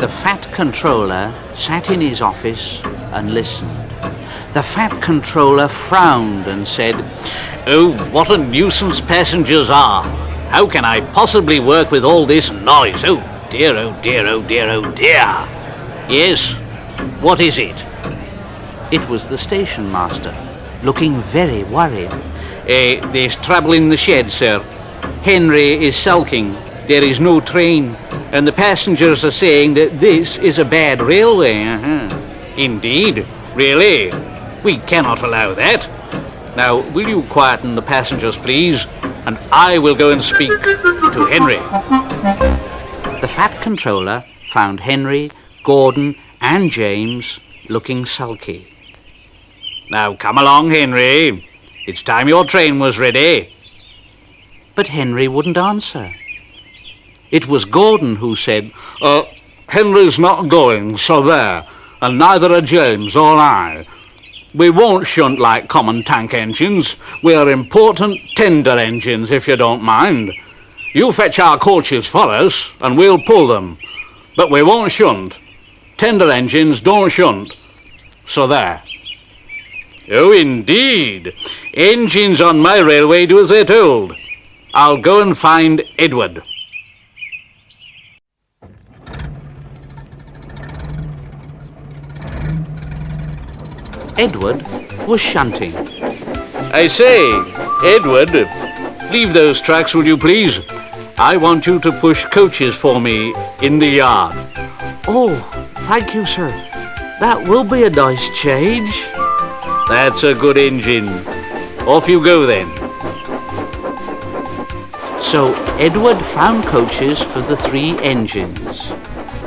The Fat Controller sat in his office and listened. The Fat Controller frowned and said, "Oh, what a nuisance passengers are! How can I possibly work with all this noise? Oh dear, oh dear, oh dear, oh dear! Yes, what is it?" It was the station master, looking very worried. There's trouble in the shed, sir. Henry is sulking. There is no train, and the passengers are saying that this is a bad railway. Indeed? Really? We cannot allow that. Now, will you quieten the passengers, please? And I will go and speak to Henry. The Fat Controller found Henry, Gordon and James looking sulky. "Now come along, Henry. It's time your train was ready." But Henry wouldn't answer. It was Gordon who said, Henry's not going, so there, and neither are James or I. We won't shunt like common tank engines. We're important tender engines, if you don't mind. You fetch our coaches for us, and we'll pull them. But we won't shunt. Tender engines don't shunt. So there." "Oh, indeed. Engines on my railway do as they're told. I'll go and find Edward." Edward was shunting. "I say, Edward, leave those tracks, will you please? I want you to push coaches for me in the yard." "Oh, thank you, sir. That will be a nice change." "That's a good engine. Off you go then." So Edward found coaches for the 3 engines,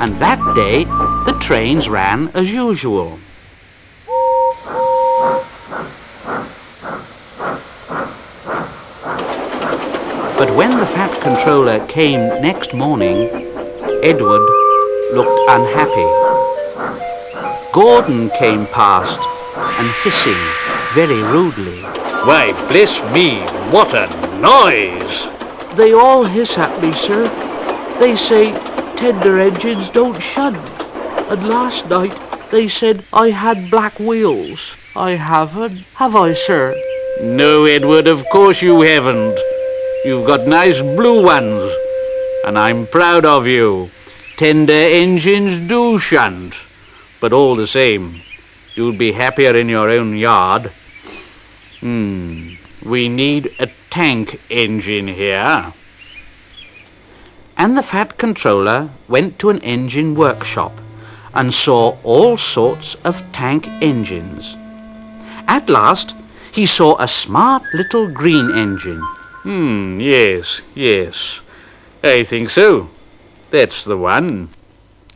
and that day the trains ran as usual. But when the Fat Controller came next morning, Edward looked unhappy. Gordon came past and hissing very rudely. "Why, bless me, what a noise!" "They all hiss at me, sir. They say tender engines don't shunt. And last night they said I had black wheels. I haven't, have I, sir?" "No, Edward, of course you haven't. You've got nice blue ones, and I'm proud of you. Tender engines do shunt, but all the same, you'll be happier in your own yard. We need a tank engine here." And the Fat Controller went to an engine workshop and saw all sorts of tank engines. At last, he saw a smart little green engine. Yes. I think so. That's the one.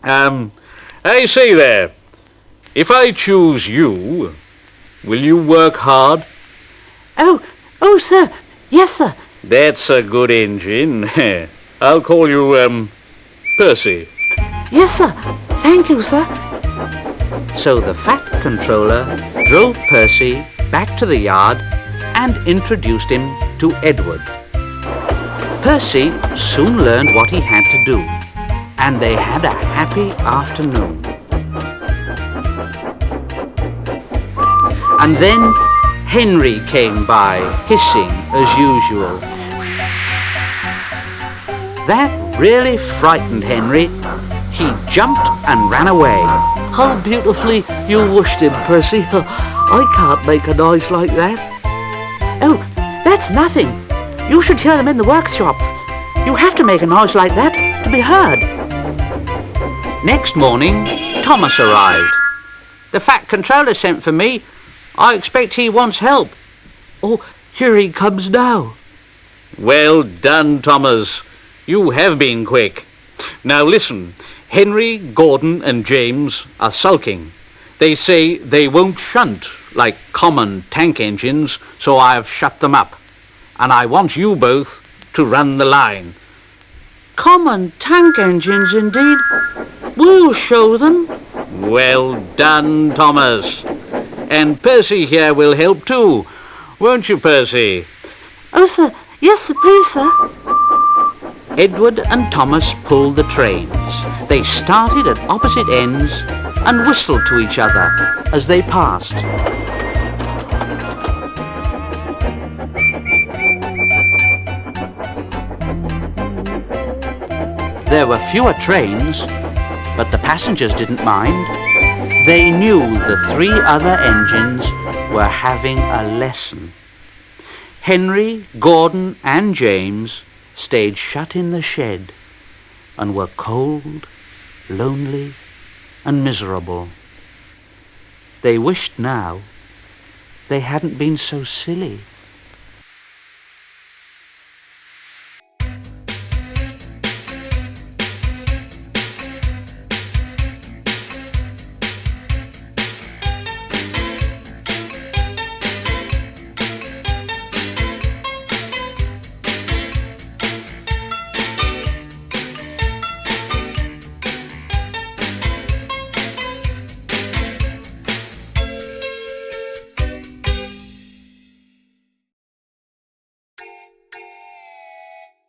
I say there, if I choose you, will you work hard? Oh, sir. Yes, sir. That's a good engine. I'll call you, Percy. Yes, sir. Thank you, sir. So the Fat Controller drove Percy back to the yard and introduced him to Edward. Percy soon learned what he had to do, and they had a happy afternoon. And then Henry came by, hissing as usual. That really frightened Henry. He jumped and ran away. How beautifully you washed him, Percy. I can't make a noise like that. Oh, that's nothing. You should hear them in the workshops. You have to make a noise like that to be heard. Next morning, Thomas arrived. "The Fat Controller sent for me. I expect he wants help." "Oh, here he comes now." Well done, Thomas. You have been quick. Now listen, Henry, Gordon and James are sulking. They say they won't shunt like common tank engines, so I've shut them up. And I want you both to run the line. Common tank engines, indeed. We'll show them. Well done, Thomas. And Percy here will help too. Won't you, Percy? Oh, sir. Yes, sir, please, sir. Edward and Thomas pulled the trains. They started at opposite ends and whistled to each other as they passed. There were fewer trains, but the passengers didn't mind. They knew the 3 other engines were having a lesson. Henry, Gordon and James stayed shut in the shed and were cold, lonely and miserable. They wished now they hadn't been so silly.